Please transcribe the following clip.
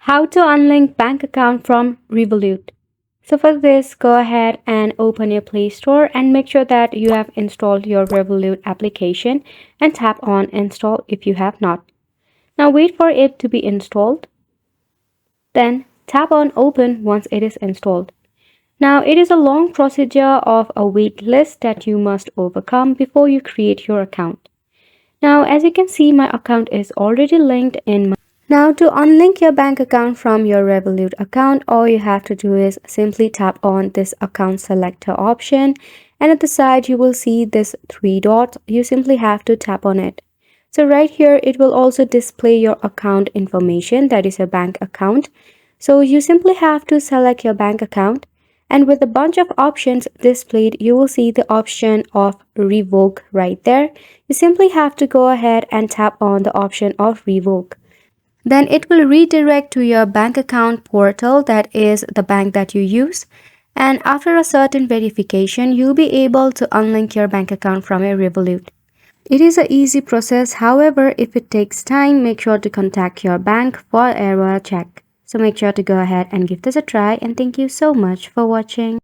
How to unlink bank account from Revolut. So for this, go ahead and open your Play Store and make sure that you have installed your Revolut application and tap on install if you have not. Now wait for it to be installed. Then tap on open once it is installed. Now it is a long procedure of a wait list that you must overcome before you create your account. Now as you can see, my account is already linked in. Now to unlink your bank account from your Revolut account, all you have to do is simply tap on this account selector option, and at the side you will see this three dots. You simply have to tap on it. So right here it will also display your account information, that is your bank account. So you simply have to select your bank account, and with a bunch of options displayed, you will see the option of revoke right there. You simply have to go ahead and tap on the option of revoke. Then it will redirect to your bank account portal, that is the bank that you use. And after a certain verification, you'll be able to unlink your bank account from your Revolut. It is an easy process. However, if it takes time, make sure to contact your bank for error check. So make sure to go ahead and give this a try, and thank you so much for watching.